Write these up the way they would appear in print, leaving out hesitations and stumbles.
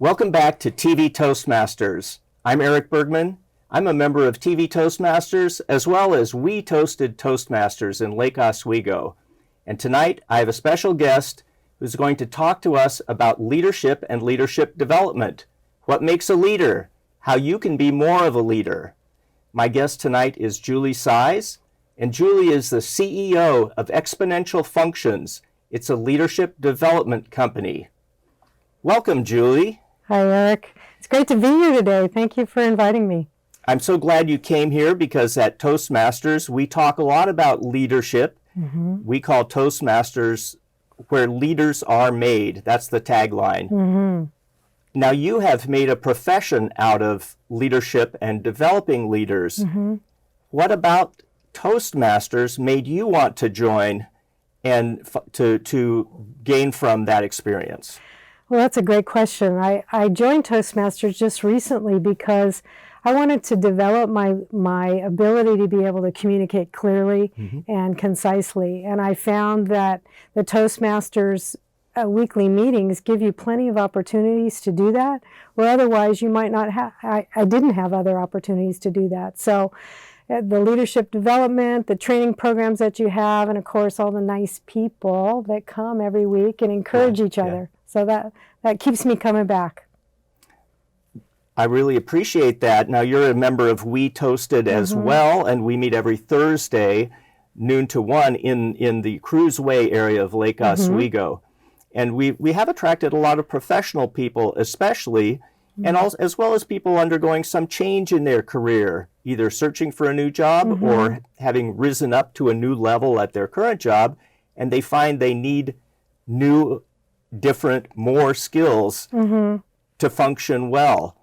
Welcome back to TV Toastmasters. I'm Erik Bergman. I'm a member of TV Toastmasters as well as We Toasted Toastmasters in Lake Oswego. And tonight I have a special guest who's going to talk to us about leadership and leadership development. What makes a leader? How you can be more of a leader. My guest tonight is Julie Sies, and Julie is the CEO of Exponential Functions. It's a leadership development company. Welcome, Julie. Hi, Erik. It's great to be here today. Thank you for inviting me. I'm so glad you came here because at Toastmasters, we talk a lot about leadership. We call Toastmasters where leaders are made. That's the tagline. Now, you have made a profession out of leadership and developing leaders. What about Toastmasters made you want to join and to gain from that experience? Well, that's a great question. I joined Toastmasters just recently because I wanted to develop my ability to be able to communicate clearly and concisely. And I found that the Toastmasters weekly meetings give you plenty of opportunities to do that, where otherwise you might not have. I didn't have other opportunities to do that. So the leadership development, the training programs that you have, and of course all the nice people that come every week and encourage each other. So that keeps me coming back. I really appreciate that. Now, you're a member of We Toasted as well, and we meet every Thursday, noon to 1, in the Cruiseway area of Lake Oswego. And we have attracted a lot of professional people, especially, and also, as well as people undergoing some change in their career, either searching for a new job or having risen up to a new level at their current job, and they find they need new, different, more skills to function well.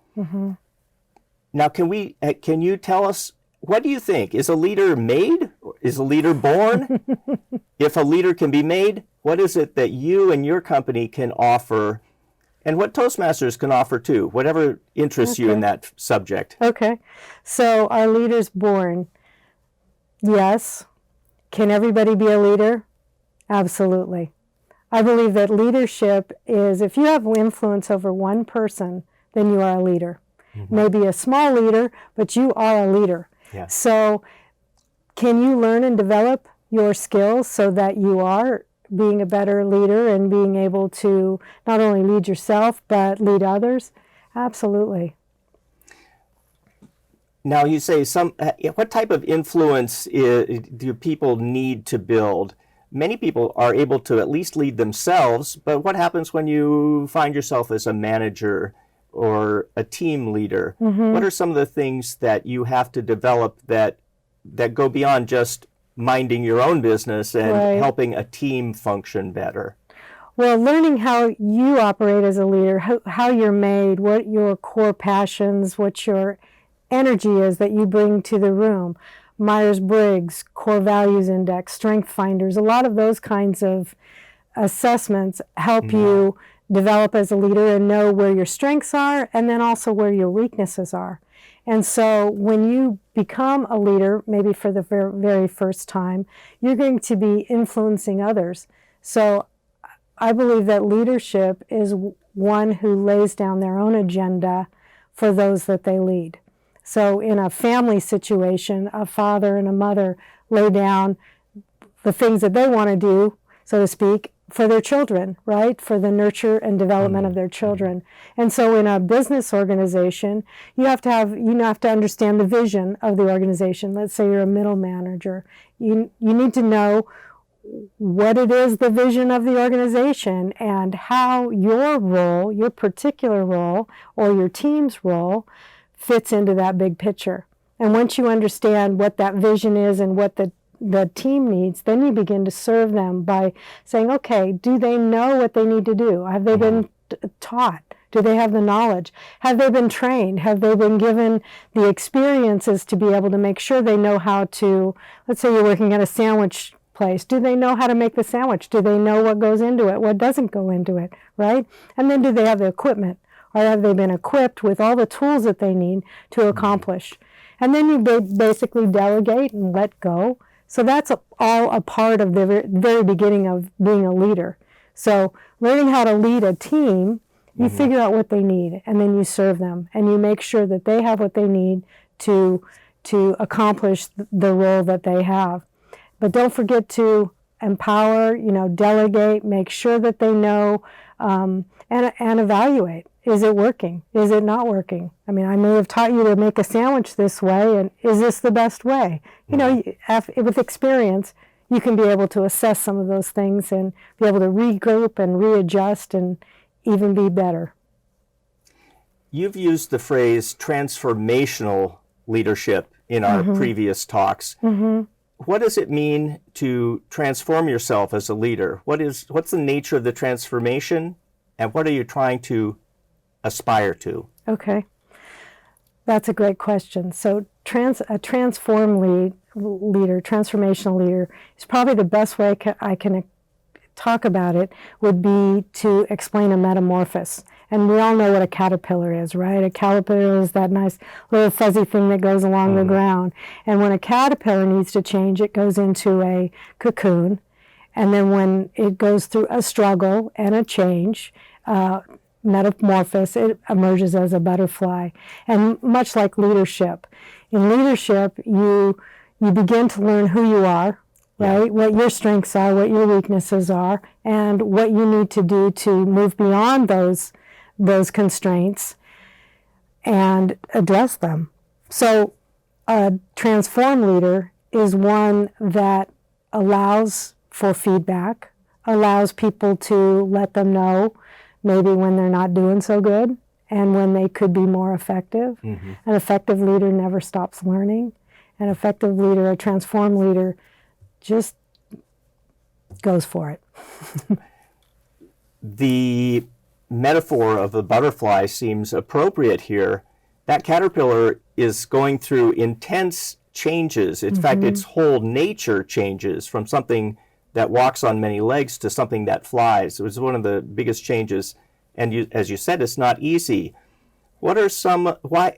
Now, can you tell us, what do you think? Is a leader made? Is a leader born? If a leader can be made, what is it that you and your company can offer, and what Toastmasters can offer too, whatever interests you in that subject? Okay. So are leaders born? Yes. Can everybody be a leader? Absolutely. I believe that leadership is, if you have influence over one person, then you are a leader. Maybe a small leader, but you are a leader. So can you learn and develop your skills so that you are being a better leader and being able to not only lead yourself, but lead others? Absolutely. Now, you say what type of influence do people need to build? Many people are able to at least lead themselves, but what happens when you find yourself as a manager or a team leader? What are some of the things that you have to develop that go beyond just minding your own business and helping a team function better? Well, learning how you operate as a leader, how you're made, what your core passions, what your energy is that you bring to the room. Myers-Briggs, Core Values Index, Strength Finders, a lot of those kinds of assessments help you develop as a leader and know where your strengths are and then also where your weaknesses are. And so when you become a leader, maybe for the very first time, you're going to be influencing others. So I believe that leadership is one who lays down their own agenda for those that they lead. So in a family situation, a father and a mother lay down the things that they want to do, so to speak, for their children, right? For the nurture and development of their children. And so in a business organization, you have to understand the vision of the organization. Let's say you're a middle manager. You need to know what it is, the vision of the organization, and how your role, your particular role, or your team's role fits into that big picture. And once you understand what that vision is and what the team needs, then you begin to serve them by saying, okay, do they know what they need to do? Have they been taught? Do they have the knowledge? Have they been trained? Have they been given the experiences to be able to make sure they know how to, let's say you're working at a sandwich place. Do they know how to make the sandwich? Do they know what goes into it? What doesn't go into it, right? And then do they have the equipment? Or have they been equipped with all the tools that they need to accomplish? And then you basically delegate and let go. So that's all a part of the very beginning of being a leader. So learning how to lead a team You figure out what they need, and then you serve them, and you make sure that they have what they need to accomplish the role that they have. But don't forget to empower, delegate, make sure that they know, and evaluate. Is it working? Is it not working? I mean, I may have taught you to make a sandwich this way, and is this the best way? With experience, you can be able to assess some of those things and be able to regroup and readjust and even be better. You've used the phrase transformational leadership in our previous talks. What does it mean to transform yourself as a leader? What's the nature of the transformation, and what are you trying to aspire to? Okay, that's a great question. So a transformational leader is probably the best way I can talk about it would be to explain a metamorphosis. And we all know what a caterpillar is, right? A caterpillar is that nice little fuzzy thing that goes along the ground. And when a caterpillar needs to change, it goes into a cocoon. And then when it goes through a struggle and a change, metamorphosis, it emerges as a butterfly. And much like leadership, in leadership, you begin to learn who you are, right? What your strengths are, what your weaknesses are, and what you need to do to move beyond those constraints and address them. So a transform leader is one that allows for feedback, allows people to let them know maybe when they're not doing so good and when they could be more effective. An effective leader never stops learning. An effective leader, a transform leader, just goes for it. The metaphor of the butterfly seems appropriate here. That caterpillar is going through intense changes. In fact, its whole nature changes from something that walks on many legs to something that flies. It was one of the biggest changes. And as you said, it's not easy. What are why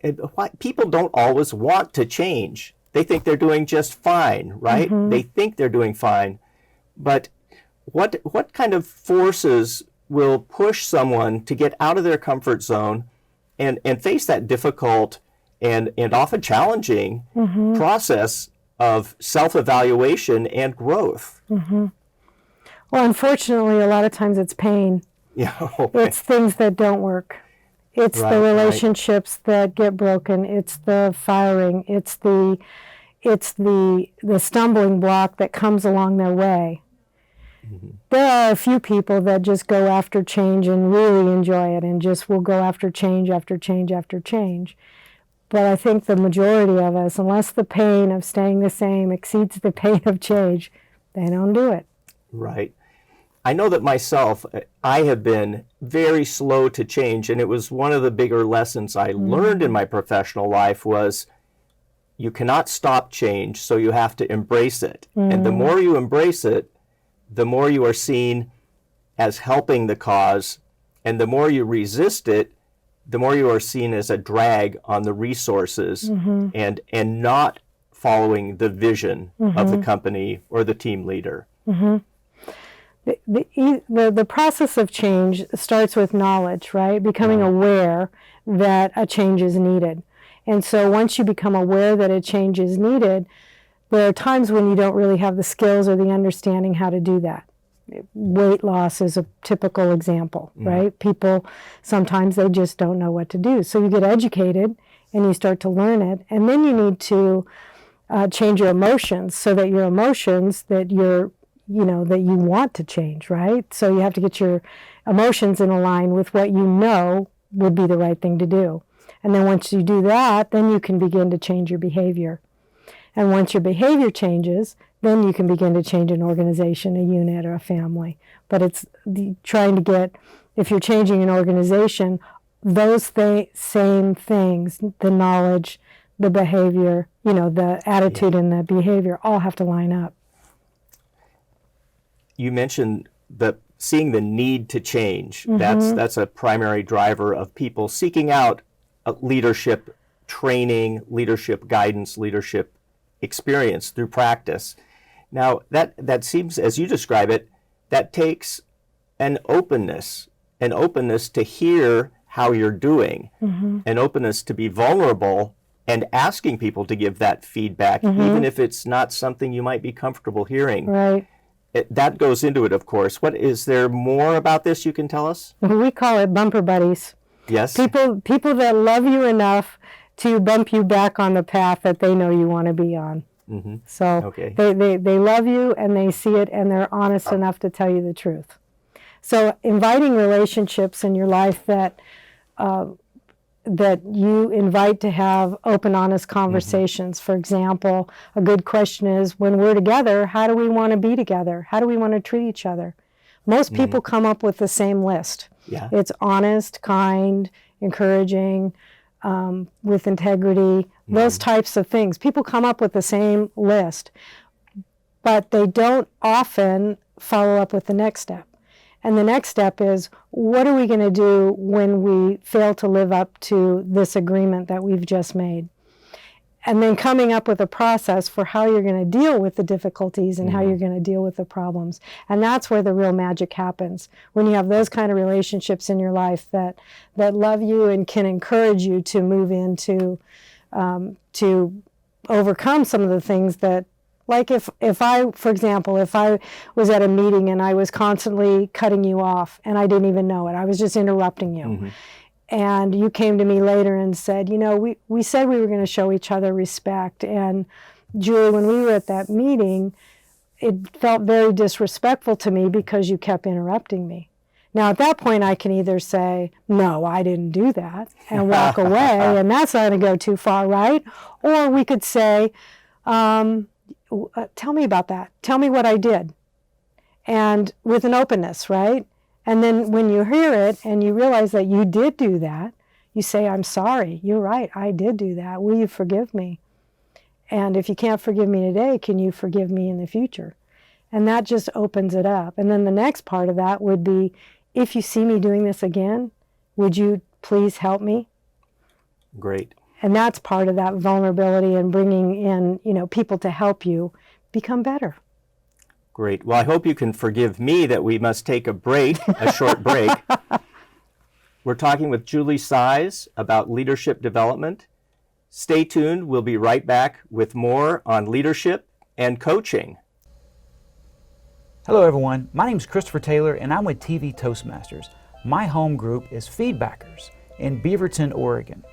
people don't always want to change? They think they're doing just fine, right? They think they're doing fine. But what kind of forces will push someone to get out of their comfort zone and face that difficult and often challenging process of self-evaluation and growth? Well, unfortunately, a lot of times it's pain. It's things that don't work. It's the relationships that get broken. It's the firing. It's the stumbling block that comes along their way. There are a few people that just go after change and really enjoy it and just will go after change after change after change. But I think the majority of us, unless the pain of staying the same exceeds the pain of change, they don't do it. Right. I know that myself, I have been very slow to change, and it was one of the bigger lessons I learned in my professional life was you cannot stop change, so you have to embrace it. And the more you embrace it, the more you are seen as helping the cause, and the more you resist it, the more you are seen as a drag on the resources and not following the vision of the company or the team leader. The process of change starts with knowledge, right? Becoming aware that a change is needed. And so once you become aware that a change is needed, there are times when you don't really have the skills or the understanding how to do that. Weight loss is a typical example, right? People, sometimes they just don't know what to do. So you get educated and you start to learn it. And then you need to change your emotions so that your emotions that you're that you want to change, right? So you have to get your emotions in line with what you know would be the right thing to do. And then once you do that, then you can begin to change your behavior. And once your behavior changes, then you can begin to change an organization, a unit, or a family. But it's trying to get, if you're changing an organization, those same things, the knowledge, the behavior, the attitude and the behavior all have to line up. You mentioned seeing the need to change. That's a primary driver of people seeking out leadership training, leadership guidance, leadership experience through practice. Now, that seems, as you describe it, that takes an openness an openness to hear how you're doing, an openness to be vulnerable and asking people to give that feedback, even if it's not something you might be comfortable hearing. Right. That goes into it, of course. What is there more about this you can tell us? We call it bumper buddies. Yes. People that love you enough to bump you back on the path that they know you want to be on. So they love you and they see it and they're honest enough to tell you the truth. So inviting relationships in your life that you invite to have open, honest conversations. For example, a good question is, when we're together, how do we want to be together? How do we want to treat each other? Most people come up with the same list. Yeah. It's honest, kind, encouraging, with integrity, those types of things. People come up with the same list, but they don't often follow up with the next step. And the next step is, what are we going to do when we fail to live up to this agreement that we've just made? And then coming up with a process for how you're going to deal with the difficulties and how you're going to deal with the problems. And that's where the real magic happens, when you have those kind of relationships in your life that love you and can encourage you to move into, to overcome some of the things that, like if I, for example, if I was at a meeting and I was constantly cutting you off and I didn't even know it, I was just interrupting you. And you came to me later and said, we said we were going to show each other respect. And Julie, when we were at that meeting, it felt very disrespectful to me because you kept interrupting me. Now, at that point, I can either say, no, I didn't do that, and walk away, and that's not going to go too far, right? Or we could say, tell me about that. Tell me what I did. And with an openness, right? And then when you hear it and you realize that you did do that, you say, I'm sorry. You're right. I did do that. Will you forgive me? And if you can't forgive me today, can you forgive me in the future? And that just opens it up. And then the next part of that would be, if you see me doing this again, would you please help me? Great. And that's part of that vulnerability and bringing in, people to help you become better. Great. Well, I hope you can forgive me that we must take a short break. We're talking with Julie Sies about leadership development. Stay tuned. We'll be right back with more on leadership and coaching. Hello, everyone. My name is Christopher Taylor, and I'm with TV Toastmasters. My home group is Feedbackers in Beaverton, Oregon.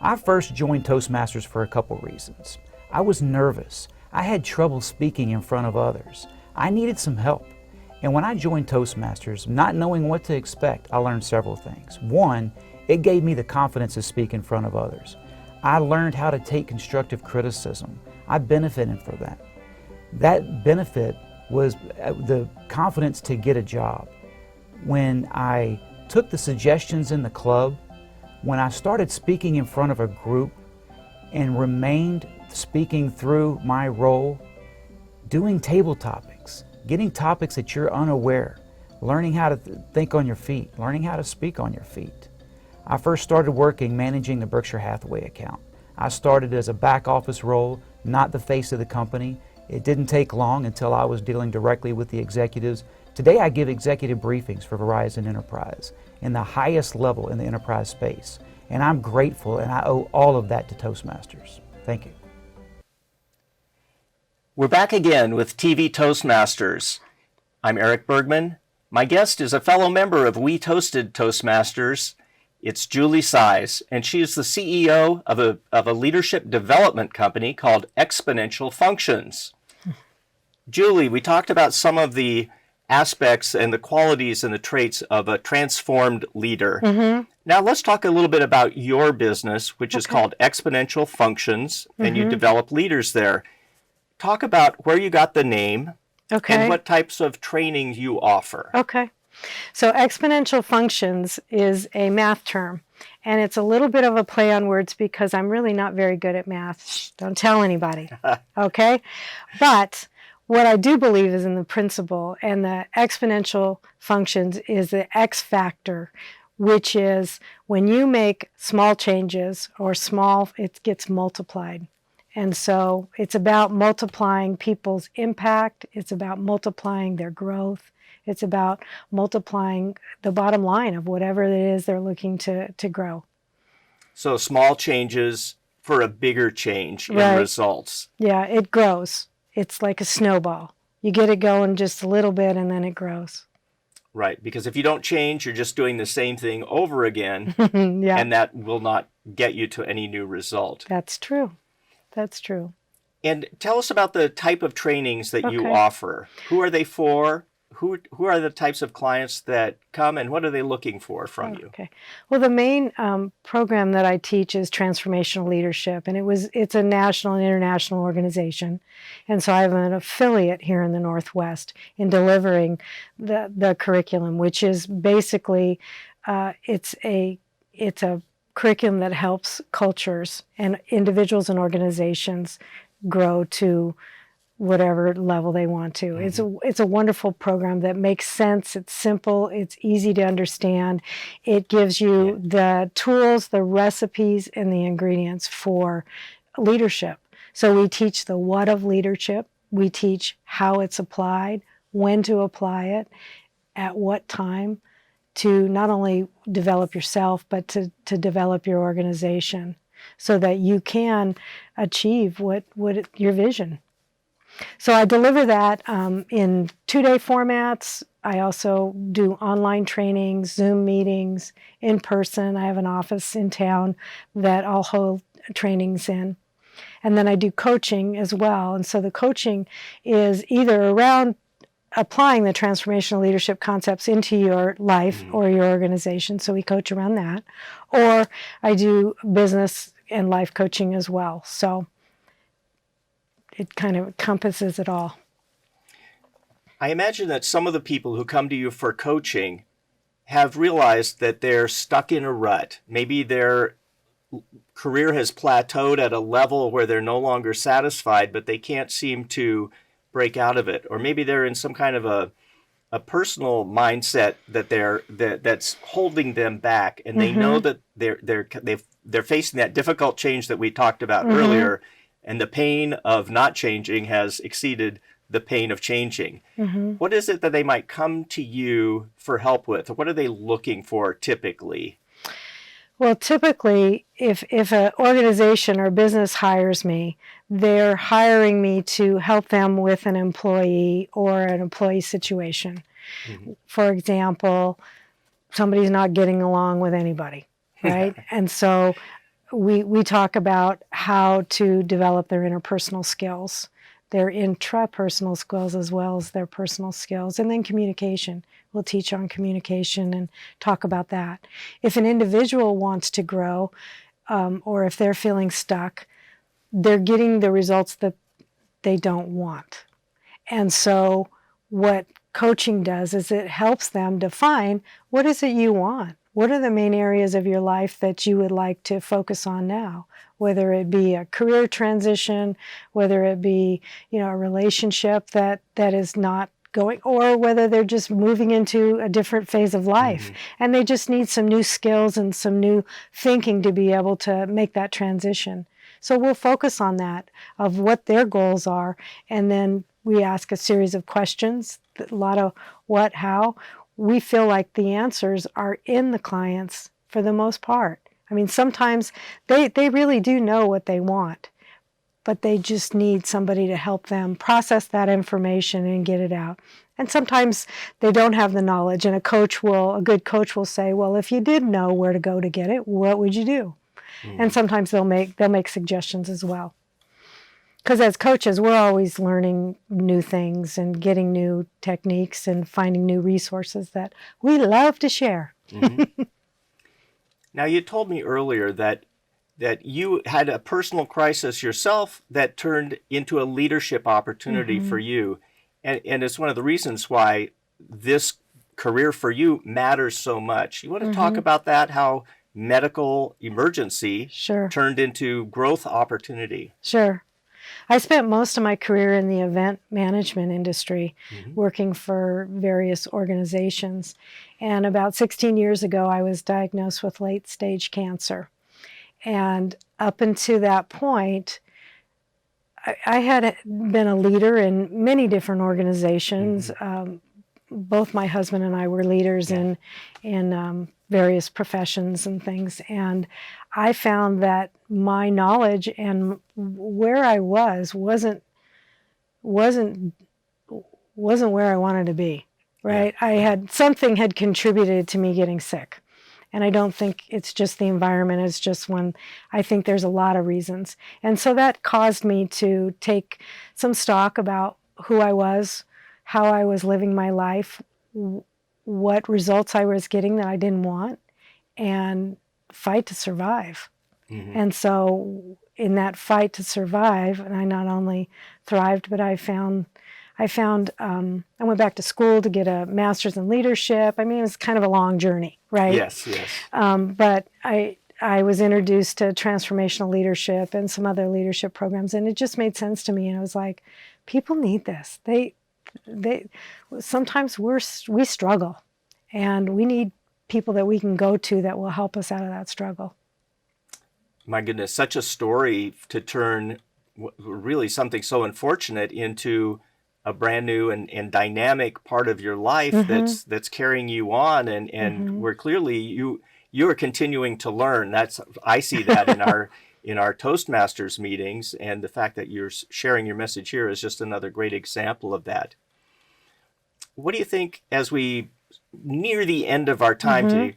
I first joined Toastmasters for a couple reasons. I was nervous. I had trouble speaking in front of others. I needed some help. And when I joined Toastmasters, not knowing what to expect, I learned several things. One, it gave me the confidence to speak in front of others. I learned how to take constructive criticism. I benefited from that. That benefit was the confidence to get a job. When I took the suggestions in the club, when I started speaking in front of a group and remained speaking through my role, doing table topics, getting topics that you're unaware, learning how to think on your feet, learning how to speak on your feet. I first started working managing the Berkshire Hathaway account. I started as a back office role, not the face of the company. It didn't take long until I was dealing directly with the executives. Today I give executive briefings for Verizon Enterprise in the highest level in the enterprise space. And I'm grateful, and I owe all of that to Toastmasters. Thank you. We're back again with TV Toastmasters. I'm Erik Bergman. My guest is a fellow member of We Toasted Toastmasters. It's Julie Sies, and she is the CEO of a leadership development company called Exponential Functions. Julie, we talked about some of the aspects and the qualities and the traits of a transformed leader. Now let's talk a little bit about your business, which is called Exponential Functions, and you develop leaders there. Talk about where you got the name and what types of training you offer. Okay. So exponential functions is a math term, and it's a little bit of a play on words because I'm really not very good at math. Shh, don't tell anybody, okay? But what I do believe is in the principle, and the exponential functions is the X factor, which is when you make small changes or small, it gets multiplied. And so it's about multiplying people's impact. It's about multiplying their growth. It's about multiplying the bottom line of whatever it is they're looking to grow. So small changes for a bigger change in Right. results. Yeah, it grows. It's like a snowball. You get it going just a little bit and then it grows. Right, because if you don't change, you're just doing the same thing over again, Yeah, and that will not get you to any new result. that's true. That's true. And tell us about the type of trainings that you Okay. offer. Who are they for? Who are the types of clients that come, and what are they looking for from you? Okay. Well, the main program that I teach is transformational leadership, and it's a national and international organization, and so I have an affiliate here in the Northwest in delivering the curriculum, which is basically it's a curriculum that helps cultures and individuals and organizations grow to whatever level they want to. It's a wonderful program that makes sense. It's simple. It's easy to understand. It gives you the tools, the recipes, and the ingredients for leadership. So we teach the what of leadership. We teach how it's applied, when to apply it, at what time, to not only develop yourself, but to develop your organization so that you can achieve your vision. So I deliver that in 2-day formats. I also do online trainings, Zoom meetings, in person. I have an office in town that I'll hold trainings in. And then I do coaching as well. And so the coaching is either around applying the transformational leadership concepts into your life or your organization. So we coach around that. Or I do business and life coaching as well. So it kind of encompasses it all. I imagine that some of the people who come to you for coaching have realized that they're stuck in a rut. Maybe their career has plateaued at a level where they're no longer satisfied, but they can't seem to break out of it. Or maybe they're in some kind of a personal mindset that's holding them back, and they know that they're facing that difficult change that we talked about earlier, and the pain of not changing has exceeded the pain of changing. What is it that they might come to you for help with? What are they looking for typically? Well, typically, if an organization or business hires me, they're hiring me to help them with an employee or an employee situation. For example, somebody's not getting along with anybody, right? And so we talk about how to develop their interpersonal skills, their intrapersonal skills as well as their personal skills, and then communication. We'll teach on communication and talk about that. If an individual wants to grow, or if they're feeling stuck, they're getting the results that they don't want. And so what coaching does is it helps them define, what is it you want? What are the main areas of your life that you would like to focus on now? Whether it be a career transition, whether it be, a relationship that is not going, or whether they're just moving into a different phase of life and they just need some new skills and some new thinking to be able to make that transition. So we'll focus on that, of what their goals are, and then we ask a series of questions, a lot of what, how. We feel like the answers are in the clients for the most part. I mean, sometimes they really do know what they want, but they just need somebody to help them process that information and get it out. And sometimes they don't have the knowledge, and a good coach will say, well, if you did know where to go to get it, what would you do? And sometimes they'll make suggestions as well. Because as coaches, we're always learning new things and getting new techniques and finding new resources that we love to share. Now, you told me earlier that you had a personal crisis yourself that turned into a leadership opportunity for you. And it's one of the reasons why this career for you matters so much. You want to talk about that, how medical emergency turned into growth opportunity? Sure. I spent most of my career in the event management industry, working for various organizations. And about 16 years ago, I was diagnosed with late-stage cancer. And up until that point, I had been a leader in many different organizations, both my husband and I were leaders in various professions and things, and I found that my knowledge and where I wasn't where I wanted to be. Right? Something had contributed to me getting sick. And I don't think it's just the environment, it's just I think there's a lot of reasons. And so that caused me to take some stock about who I was, how I was living my life, what results I was getting that I didn't want, and fight to survive. Mm-hmm. And so in that fight to survive, and I not only thrived, but I went back to school to get a master's in leadership. I mean, it was kind of a long journey, right? Yes. But I was introduced to transformational leadership and some other leadership programs, and it just made sense to me. And I was like, people need this. They sometimes we struggle, and we need people that we can go to that will help us out of that struggle. My goodness, such a story to turn really something so unfortunate into a brand new and dynamic part of your life. Mm-hmm. that's carrying you on, and mm-hmm. where clearly you are continuing to learn. I see that in our Toastmasters meetings, and the fact that you're sharing your message here is just another great example of that. What do you think, as we near the end of our time mm-hmm. today,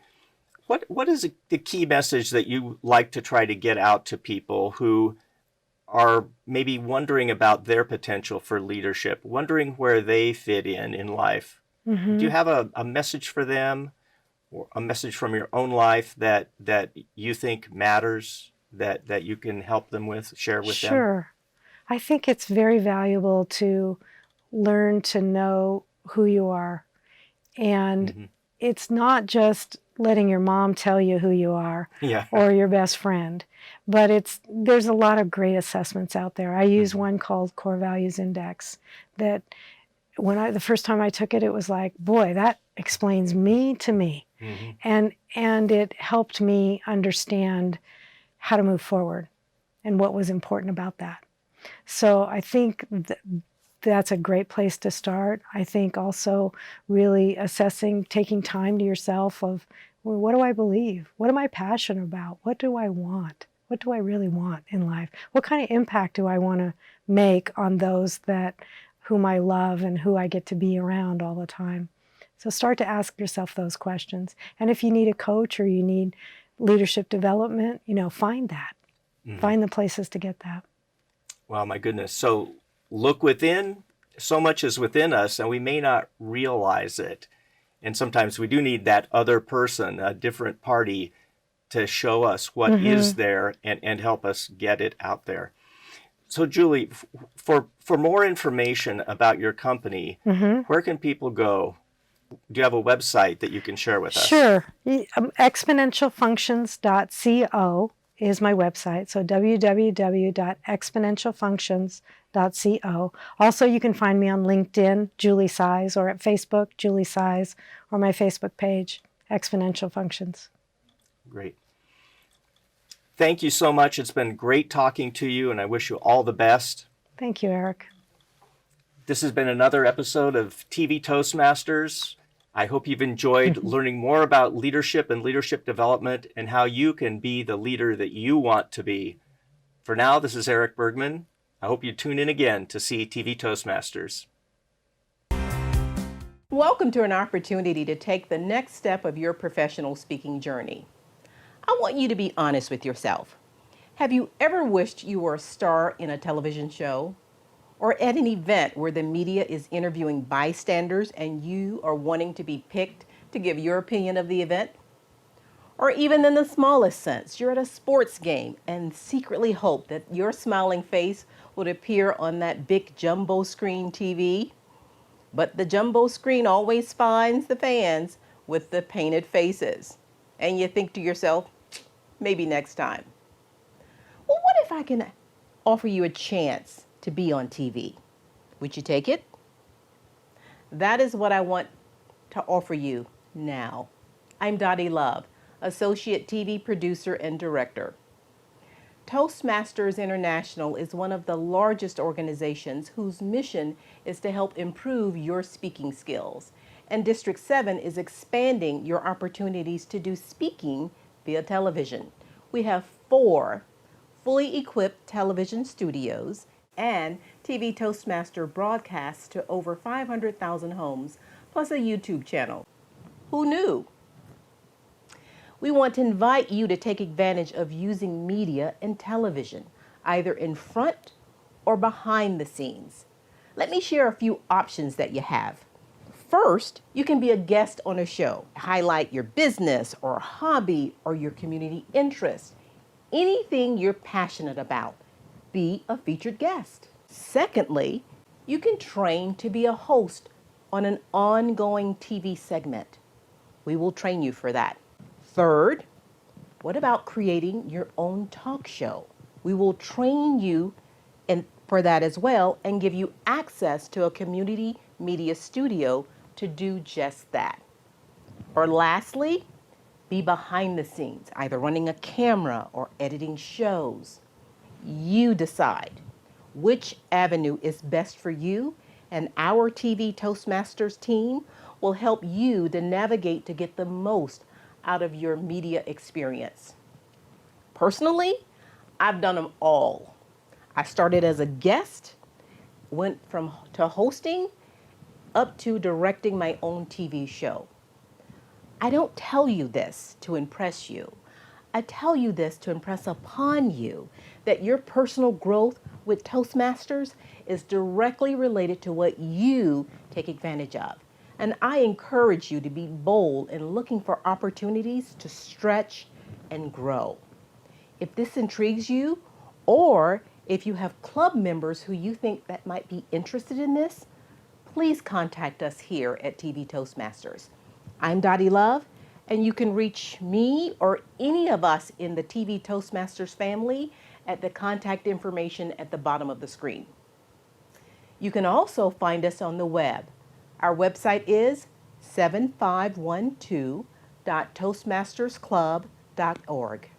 what is the key message that you like to try to get out to people who are maybe wondering about their potential for leadership, wondering where they fit in life? Mm-hmm. Do you have a message for them, or a message from your own life that you think matters, that you can help them share with them? Sure. I think it's very valuable to learn to know who you are. And mm-hmm. it's not just letting your mom tell you who you are or your best friend. But there's a lot of great assessments out there. I use mm-hmm. one called Core Values Index that the first time I took it, it was like, boy, that explains me to me. Mm-hmm. And it helped me understand how to move forward and what was important about that. So I think that's a great place to start. I think also really assessing, taking time to yourself of, well, what do I believe? What am I passionate about? What do I want? What do I really want in life? What kind of impact do I want to make on those whom I love and who I get to be around all the time? So start to ask yourself those questions. And if you need a coach or you need leadership development, find that. Mm-hmm. Find the places to get that. Wow, my goodness. So look within. So much is within us, and we may not realize it. And sometimes we do need that other person, a different party, to show us what mm-hmm. is there and help us get it out there. So Julie, for more information about your company, mm-hmm. where can people go? Do you have a website that you can share with us? Sure. Exponentialfunctions.co is my website. So www.exponentialfunctions.co. Also, you can find me on LinkedIn, Julie Sies, or at Facebook, Julie Sies, or my Facebook page, Exponential Functions. Great. Thank you so much. It's been great talking to you, and I wish you all the best. Thank you, Erik. This has been another episode of TV Toastmasters. I hope you've enjoyed learning more about leadership and leadership development and how you can be the leader that you want to be. For now, this is Erik Bergman. I hope you tune in again to see TV Toastmasters. Welcome to an opportunity to take the next step of your professional speaking journey. I want you to be honest with yourself. Have you ever wished you were a star in a television show? Or at an event where the media is interviewing bystanders and you are wanting to be picked to give your opinion of the event? Or even in the smallest sense, you're at a sports game and secretly hope that your smiling face would appear on that big jumbo screen TV. But the jumbo screen always finds the fans with the painted faces. And you think to yourself, maybe next time. Well, what if I can offer you a chance to be on TV? Would you take it? That is what I want to offer you now. I'm Dottie Love, Associate TV Producer and Director. Toastmasters International is one of the largest organizations whose mission is to help improve your speaking skills and District 7 is expanding your opportunities to do speaking via television. We have 4 fully equipped television studios and TV Toastmaster broadcasts to over 500,000 homes, plus a YouTube channel. Who knew? We want to invite you to take advantage of using media and television, either in front or behind the scenes. Let me share a few options that you have. First, you can be a guest on a show. Highlight your business or hobby or your community interest. Anything you're passionate about. Be a featured guest. Secondly, you can train to be a host on an ongoing TV segment. We will train you for that. Third, what about creating your own talk show? We will train you for that as well and give you access to a community media studio to do just that. Or lastly, be behind the scenes, either running a camera or editing shows. You decide which avenue is best for you, and our TV Toastmasters team will help you to navigate to get the most out of your media experience. Personally, I've done them all. I started as a guest, went to hosting, up to directing my own TV show. I don't tell you this to impress you. I tell you this to impress upon you that your personal growth with Toastmasters is directly related to what you take advantage of. And I encourage you to be bold in looking for opportunities to stretch and grow. If this intrigues you, or if you have club members who you think that might be interested in this, please contact us here at TV Toastmasters. I'm Dottie Love, and you can reach me or any of us in the TV Toastmasters family at the contact information at the bottom of the screen. You can also find us on the web. Our website is 7512.toastmastersclub.org.